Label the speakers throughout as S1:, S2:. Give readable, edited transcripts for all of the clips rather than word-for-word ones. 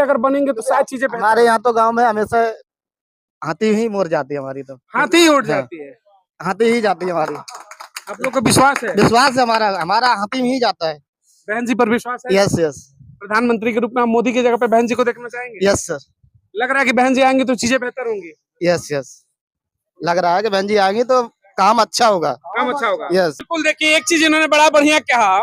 S1: अगर बनेंगे तो शायद चीजें
S2: हमारे यहाँ तो गांव में हमेशा हाथी ही मोर जाती है हमारी, तो
S1: हाथी ही उड़ जाती है।
S2: हाथी ही जाती है हमारी।
S1: आप लोग को विश्वास है?
S2: विश्वास है, हमारा हमारा हाथी ही जाता है।
S1: बहन जी पर विश्वास है?
S2: Yes yes.
S1: प्रधानमंत्री के रूप में आप मोदी की जगह पे बहन जी को देखना चाहेंगे?
S2: Yes sir.
S1: लग रहा है कि बहन जी आएंगे तो चीजें बेहतर होंगी।
S2: यस यस, लग रहा है कि बहन जी आएंगी तो काम अच्छा होगा।
S1: काम अच्छा होगा।
S2: यस।
S1: बिल्कुल, देखिए एक चीज इन्होंने बड़ा बढ़िया कहा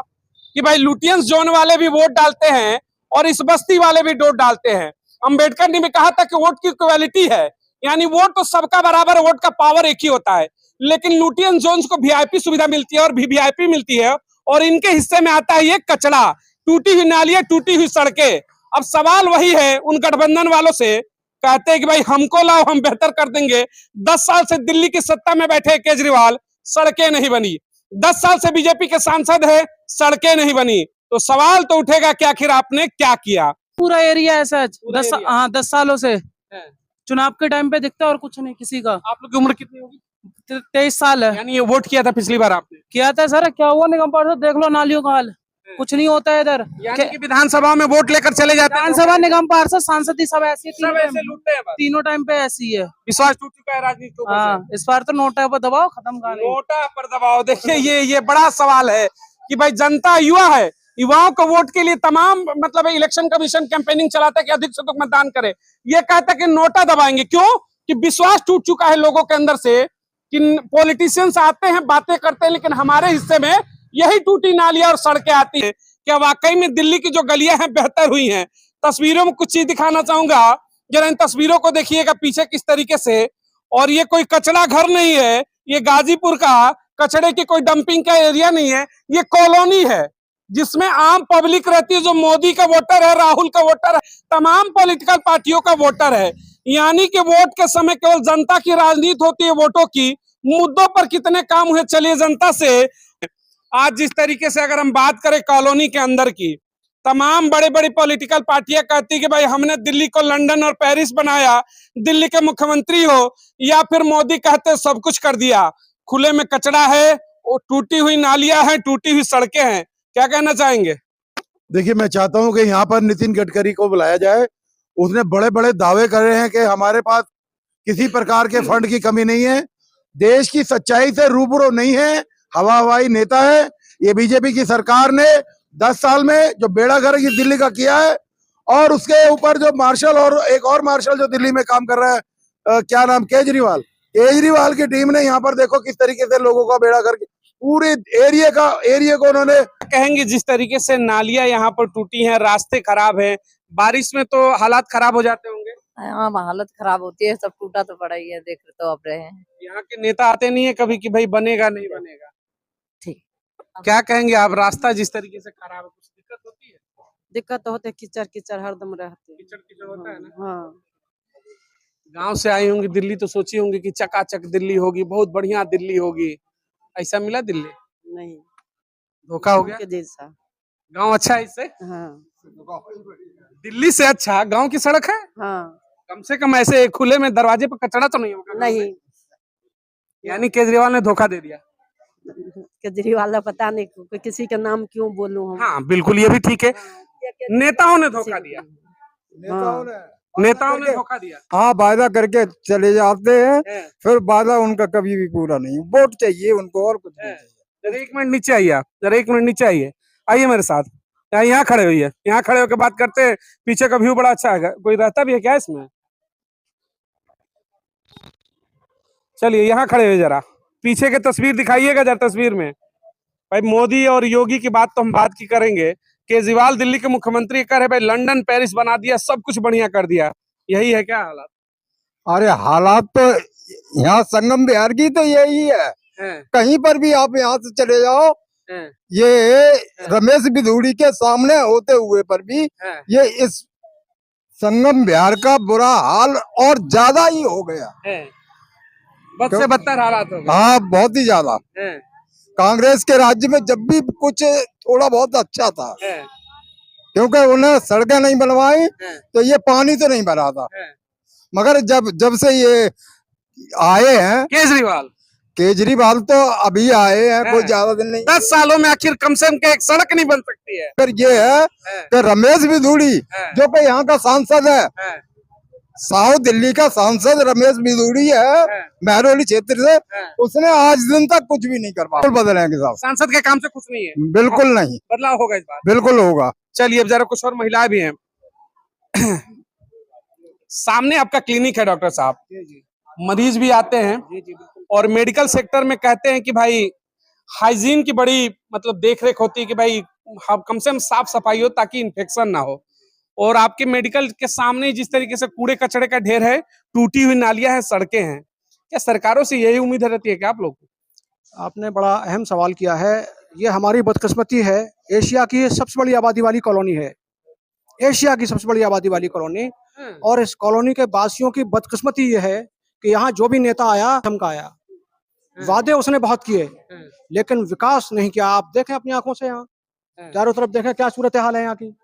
S1: कि भाई लुटियंस जोन वाले भी वोट डालते हैं और इस बस्ती वाले भी वोट डालते हैं। अम्बेडकर ने भी कहा था कि वोट की इक्वालिटी है, यानी वोट तो सबका बराबर, वोट का पावर एक ही होता है। लेकिन लुटियंस जोन्स को वीआईपी सुविधा मिलती है और वीवीआईपी मिलती है, और इनके हिस्से में आता है ये कचरा, टूटी हुई नालियां, टूटी हुई सड़कें। अब सवाल वही है उन गठबंधन वालों से, कहते हैं कि भाई हमको लाओ, हम बेहतर कर देंगे। 10 साल से दिल्ली की सत्ता में बैठे केजरीवाल, सड़कें नहीं बनी। 10 साल से बीजेपी के सांसद है, सड़कें नहीं बनी। तो सवाल तो उठेगा कि आखिर आपने क्या किया?
S3: पूरा एरिया है सच। 10 सालों से
S1: है।
S3: चुनाव के टाइम पे दिखता है और कुछ नहीं किसी का।
S1: आप लोग की उम्र कितनी होगी?
S3: 23 साल है।
S1: यानी ये वोट किया था पिछली बार आपने?
S3: किया था सर, क्या हुआ निगम पार्षद, देख लो नालियों का हाल, कुछ नहीं होता है इधर।
S1: यानी कि विधानसभा में वोट लेकर चले जाते हैं,
S3: विधानसभा, निगम पार्षद, सांसद ही सब ऐसे
S1: सब ऐसे लूटते हैं बस।
S3: तीनों टाइम पे ऐसी है।
S1: विश्वास टूट चुका है राजनीति के ऊपर से।
S3: हाँ, इस बार तो नोटा पर दबाओ, खत्म कर
S1: नोटा पर दबाव। देखिए ये बड़ा सवाल है कि भाई जनता युवा है, युवाओं को वोट के लिए तमाम मतलब इलेक्शन कमीशन कैंपेनिंग चलाता है कि अधिक से अधिक मतदान करे। ये कहता है कि नोटा दबाएंगे। क्यों? कि विश्वास टूट चुका है लोगों के अंदर से कि पॉलिटिशियंस आते हैं, बातें करते हैं, लेकिन हमारे हिस्से में यही टूटी नालियां और सड़कें आती है। क्या वाकई में दिल्ली की जो गलियां हैं बेहतर हुई हैं? तस्वीरों में कुछ चीज दिखाना चाहूंगा, जरा इन तस्वीरों को देखिएगा पीछे किस तरीके से। और ये कोई कचरा घर नहीं है, ये गाजीपुर का कचड़े की कोई डंपिंग का एरिया नहीं है, ये कॉलोनी है जिसमें आम पब्लिक रहती है, जो मोदी का वोटर है, राहुल का वोटर है, तमाम पॉलिटिकल पार्टियों का वोटर है। यानी कि वोट के समय केवल जनता की राजनीति होती है, वोटों की। मुद्दों पर कितने काम हुए, चलिए जनता से। आज जिस तरीके से अगर हम बात करें कॉलोनी के अंदर की, तमाम बड़े बड़े पॉलिटिकल पार्टियां कहती कि भाई हमने दिल्ली को लंदन और पेरिस बनाया, दिल्ली के मुख्यमंत्री हो, या फिर मोदी कहते सब कुछ कर दिया। खुले में कचरा है, टूटी हुई नालियां हैं, टूटी हुई सड़कें हैं। क्या कहना चाहेंगे?
S4: देखिए, मैं चाहता हूं कि यहाँ पर नितिन गडकरी को बुलाया जाए। उसने बड़े बड़े दावे कर रहे हैं कि हमारे पास किसी प्रकार के फंड की कमी नहीं है, देश की सच्चाई से रूबरू नहीं है, हवा हवाई नेता है। ये बीजेपी की सरकार ने 10 साल में जो बेड़ा गर्क दिल्ली का किया है, और उसके ऊपर जो मार्शल और एक और मार्शल जो दिल्ली में काम कर रहा है, क्या नाम, केजरीवाल की टीम ने यहाँ पर देखो किस तरीके से लोगों का बेड़ा गर्क, पूरे एरिया को उन्होंने।
S1: कहेंगे जिस तरीके से नालियां यहाँ पर टूटी हैं, रास्ते खराब हैं, बारिश में तो हालात खराब हो जाते होंगे।
S5: हाँ, हालत खराब होती है, सब टूटा तो पड़ा ही है, देख तो अब रहे हैं।
S1: यहाँ के नेता आते नहीं है कभी कि भाई बनेगा नहीं बनेगा?
S5: ठीक।
S1: क्या कहेंगे आप? रास्ता जिस तरीके से खराब है, कुछ दिक्कत होती है?
S3: दिक्कत तो होते, कीचड़ कीचड़ हरदम रहते।
S1: कीचड़ कीचड़ होता है ना।
S3: हाँ,
S1: गांव से आई होंगी दिल्ली तो सोची होंगी कि चकाचक दिल्ली होगी, बहुत बढ़िया दिल्ली होगी। ऐसा मिला दिल्ली?
S3: नहीं,
S1: धोखा हो गया।
S3: जैसा
S1: गांव अच्छा है इससे?
S3: हाँ
S1: दिल्ली से अच्छा गांव की सड़क है।
S3: हाँ।
S1: कम से कम ऐसे खुले में दरवाजे पर कचरा तो नहीं होगा?
S3: नहीं,
S1: यानी केजरीवाल ने धोखा दे दिया।
S3: केजरीवाल पता नहीं कोई किसी का नाम क्यों बोलूं हम।
S1: हाँ बिल्कुल, ये भी ठीक है। नेताओं ने धोखा दिया, नेताओं ने धोखा दिया।
S6: हाँ, वादा करके चले जाते हैं, फिर वादा उनका कभी भी पूरा नहीं। वोट चाहिए उनको, और कुछ नहीं चाहिए।
S1: जरा 1 मिनट नीचे आइए आप, जरा 1 मिनट नीचे आइए, आइए मेरे साथ। यहाँ खड़े हुई, यहाँ खड़े होकर बात करते हैं। पीछे का व्यू बड़ा अच्छा है, कोई रहता भी है क्या इसमें? चलिए यहाँ खड़े हुए, जरा पीछे की तस्वीर दिखाइएगा जरा। तस्वीर में भाई मोदी और योगी की बात तो हम बात की करेंगे। केजरीवाल दिल्ली के मुख्यमंत्री कह रहे भाई लंदन पेरिस बना दिया, सब कुछ बढ़िया कर दिया। यही है क्या हालात?
S6: अरे हालात तो यहाँ संगम बिहार की तो यही है। कहीं पर भी आप यहाँ से चले जाओ, ये रमेश बिधूड़ी के सामने होते हुए पर भी ये इस संगम बिहार का बुरा हाल और ज्यादा ही हो गया है।
S1: बद से बदतर हालात हो गए।
S6: हाँ, बहुत ही ज्यादा। कांग्रेस के राज्य में जब भी कुछ थोड़ा बहुत अच्छा था, क्योंकि उन्हें सड़कें नहीं बनवाई तो ये पानी तो नहीं भरा था। मगर जब से ये आए हैं
S1: केजरीवाल,
S6: केजरीवाल तो अभी आए हैं, कोई ज्यादा दिन नहीं।
S1: 10 सालों में आखिर कम से कम के एक सड़क नहीं बन सकती है।
S6: फिर ये है कि रमेश बिधूड़ी जो कि यहाँ का सांसद है, साउथ दिल्ली का सांसद रमेश बिधूड़ी है, महरौली क्षेत्र से, उसने आज दिन तक कुछ भी नहीं कर पाया। बदलेंगे साहब,
S1: सांसद के काम से खुश नहीं है,
S6: बिल्कुल नहीं,
S1: बदलाव होगा इस बार,
S6: बिल्कुल होगा।
S1: चलिए अब जरा कुछ और महिलाएं भी हैं। सामने आपका क्लिनिक है डॉक्टर साहब, मरीज भी आते हैं और मेडिकल सेक्टर में कहते हैं कि भाई हाइजीन की बड़ी मतलब देख रेख होती है कि भाई कम से कम साफ सफाई हो ताकि इन्फेक्शन ना हो। और आपके मेडिकल के सामने जिस तरीके से कूड़े कचड़े का ढेर है, टूटी हुई नालियां हैं, सड़कें हैं, क्या सरकारों से यही उम्मीद रहती है क्या आप लोग?
S7: आपने बड़ा अहम सवाल किया है। ये हमारी बदकिस्मती है। एशिया की सबसे बड़ी आबादी वाली कॉलोनी है, एशिया की सबसे बड़ी आबादी वाली कॉलोनी, और इस कॉलोनी के वासियों की बदकिस्मती ये है कि यहाँ जो भी नेता आया धमका आया, वादे उसने बहुत किए लेकिन विकास नहीं किया। आप देखें अपनी आंखों से, यहाँ चारों तरफ देखें क्या सूरत हाल है यहाँ की।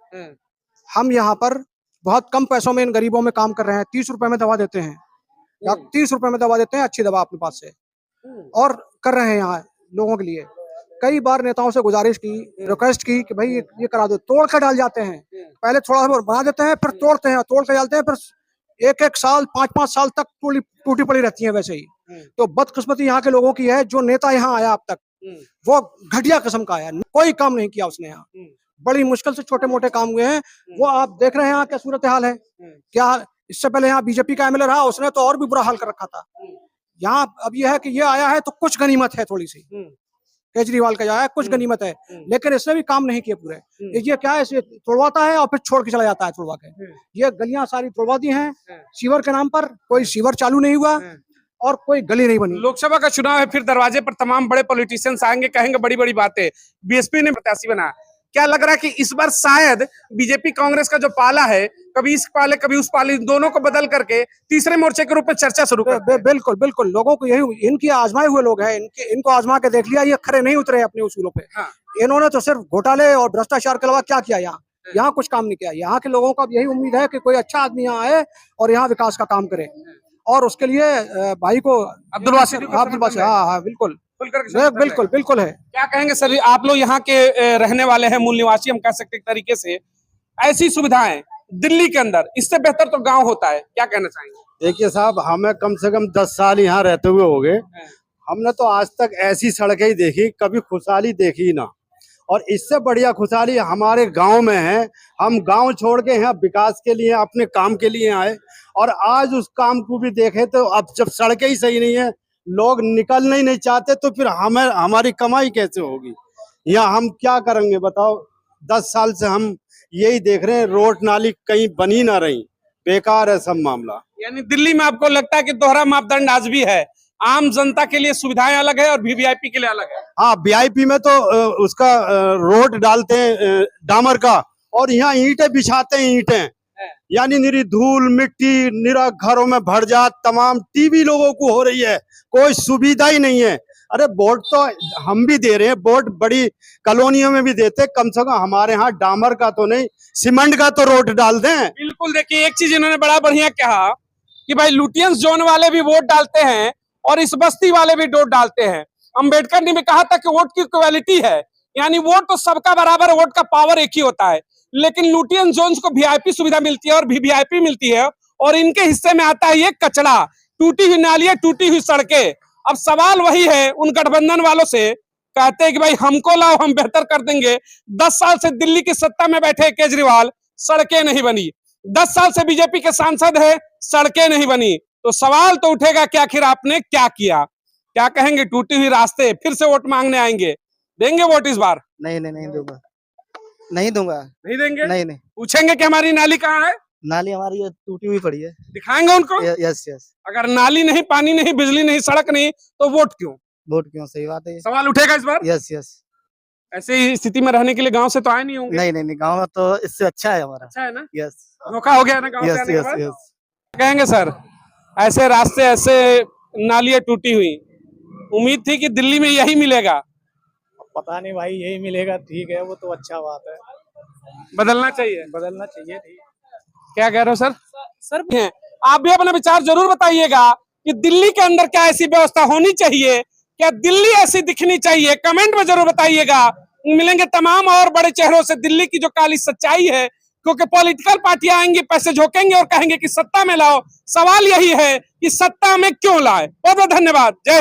S7: हम यहाँ पर बहुत कम पैसों में इन गरीबों में काम कर रहे हैं। 30 रुपए में दवा देते हैं, या 30 रुपए में दवा देते हैं, अच्छी दवा अपने पास से, और कर रहे हैं यहाँ लोगों के लिए। कई बार नेताओं से गुजारिश की, रिक्वेस्ट की कि भाई ये करा दो, तोड़ कर डाल जाते हैं। पहले थोड़ा सा बना देते हैं, फिर तोड़ते हैं, तोड़ कर डालते हैं, फिर 1-1 साल 5-5 साल तक टूटी पड़ी रहती है वैसे ही। तो बदकिस्मती यहाँ के लोगों की है। जो नेता यहाँ आया अब तक वो घटिया किस्म का आया, कोई काम नहीं किया उसने यहाँ। बड़ी मुश्किल से छोटे मोटे काम हुए हैं, वो आप देख रहे हैं यहाँ क्या सूरत हाल है। क्या इससे पहले यहाँ बीजेपी का एमएलए रहा, उसने तो और भी बुरा हाल कर रखा था। यहाँ अब ये है कि ये आया है तो कुछ गनीमत है, थोड़ी सी केजरीवाल का आया है, कुछ गनीमत है, लेकिन इसने भी काम नहीं किए पूरे। ये क्या है, इसे तोड़वाता है और फिर छोड़ के चला जाता है तोड़वा के। ये गलियां सारी तोड़वा दी हैं सीवर के नाम पर, कोई सीवर चालू नहीं हुआ और कोई गली नहीं बनी।
S1: लोकसभा का चुनाव है, फिर दरवाजे पर तमाम बड़े पॉलिटिशियंस आएंगे, कहेंगे बड़ी बड़ी बातें। बीएसपी ने प्रत्याशी बना, क्या लग रहा है कि इस बार शायद बीजेपी कांग्रेस का जो पाला है, कभी इस पाले कभी उस पाले, दोनों को बदल करके तीसरे मोर्चे के रूप में चर्चा शुरू कर?
S7: बिल्कुल बिल्कुल, लोगों को यही, इनकी आजमाए हुए लोग हैं, इनको आजमा के देख लिया, ये खरे नहीं उतरे अपने उसूलों पे। इन्होंने तो सिर्फ घोटाले और भ्रष्टाचार के अलावा क्या किया यहाँ कुछ काम नहीं किया। यहाँ के लोगों को अब यही उम्मीद है कि कोई अच्छा आदमी यहाँ आए और यहाँ विकास का काम करे, और उसके लिए भाई को अब्दुल बासित, हाँ बिल्कुल बिल्कुल बिल्कुल है।
S1: क्या कहेंगे सर, आप लोग यहाँ के रहने वाले हैं, मूल निवासी हम कह सकते एक तरीके से, ऐसी सुविधाएं दिल्ली के अंदर, इससे बेहतर तो गांव होता है, क्या कहना चाहेंगे?
S8: देखिए साहब, हमें कम से कम 10 साल यहाँ रहते हुए हो गए, हमने तो आज तक ऐसी सड़कें ही देखी, कभी खुशहाली देखी ही ना। और इससे बढ़िया खुशहाली हमारे गांव में है। हम गांव छोड़ के यहाँ विकास के लिए, अपने काम के लिए आए, और आज उस काम को भी देखे तो अब जब सड़कें ही सही नहीं है, लोग निकलना ही नहीं चाहते, तो फिर हमें हमारी कमाई कैसे होगी? या हम क्या करेंगे बताओ? 10 साल से हम यही देख रहे हैं, रोड नाली कहीं बनी ना रही, बेकार है सब मामला।
S1: यानी दिल्ली में आपको लगता है कि दोहरा मापदंड आज भी है, आम जनता के लिए सुविधाएं अलग है और वीवीआईपी के लिए अलग है?
S8: हाँ, वीआईपी में तो उसका रोड डालते हैं डामर का, और यहाँ ईंटें बिछाते हैं, ईंटें, यानी निरी धूल मिट्टी निरा घरों में भर जात, तमाम टीबी लोगों को हो रही है, कोई सुविधा ही नहीं है। अरे वोट तो हम भी दे रहे हैं, वोट बड़ी कॉलोनियों में भी देते, कम से कम हमारे यहाँ डामर का तो नहीं, सीमेंट का तो रोड डाल दें।
S1: बिल्कुल, देखिए एक चीज इन्होंने बड़ा बढ़िया कहा कि भाई लुटियंस जोन वाले भी वोट डालते हैं और इस बस्ती वाले भी वोट डालते हैं। अंबेडकर ने भी कहा था कि वोट की क्वालिटी है, यानी वोट तो सबका बराबर, वोट का पावर एक ही होता है, लेकिन लुटियन जोन्स को वीआईपी सुविधा मिलती है और वीवीआईपी मिलती है, और इनके हिस्से में आता है ये कचरा, टूटी हुई नालियां, टूटी हुई सड़कें। अब सवाल वही है उन गठबंधन वालों से, कहते हैं कि भाई हमको लाओ, हम बेहतर कर देंगे। 10 साल से दिल्ली की सत्ता में बैठे केजरीवाल, सड़कें नहीं बनी। 10 साल से बीजेपी के सांसद है, सड़कें नहीं बनी। तो सवाल तो उठेगा कि आखिर आपने क्या किया? क्या कहेंगे? टूटी हुई रास्ते, फिर से वोट मांगने आएंगे, देंगे वोट इस बार?
S2: नहीं दूंगा, नहीं दूंगा,
S1: नहीं देंगे?
S2: नहीं।
S1: पूछेंगे कि हमारी नाली कहाँ है?
S2: नाली हमारी टूटी हुई पड़ी है,
S1: दिखाएंगे उनको।
S2: यस।
S1: अगर नाली नहीं, पानी नहीं, बिजली नहीं, सड़क नहीं, तो वोट क्यों?
S2: वोट क्यों? सही बात है,
S1: सवाल उठेगा इस बार।
S2: यस।
S1: ऐसे ही स्थिति में रहने के लिए गांव से तो आए नहीं होंगे?
S2: नहीं, गाँव में तो इससे अच्छा है हमारा।
S1: अच्छा है ना?
S2: यस,
S1: मौका हो गया ना गांव से आने के बाद?
S2: यस।
S1: कहेंगे सर, ऐसे रास्ते, ऐसे नालियां टूटी हुई, उम्मीद थी कि दिल्ली में यही मिलेगा।
S7: पता नहीं भाई, यही मिलेगा, ठीक है, वो तो अच्छा बात है,
S1: बदलना चाहिए,
S7: ठीक।
S1: क्या कह रहे हो सर? सर आप भी अपना विचार जरूर बताइएगा कि दिल्ली के अंदर क्या ऐसी व्यवस्था होनी चाहिए क्या दिल्ली ऐसी दिखनी चाहिए? कमेंट में जरूर बताइएगा। मिलेंगे तमाम और बड़े चेहरों से दिल्ली की जो काली सच्चाई है, क्योंकि पॉलिटिकल पार्टियां आएंगी, पैसे झोंकेंगे और कहेंगे कि सत्ता में लाओ। सवाल यही है कि सत्ता में क्यों लाए। बहुत बहुत धन्यवाद। जय हिंद।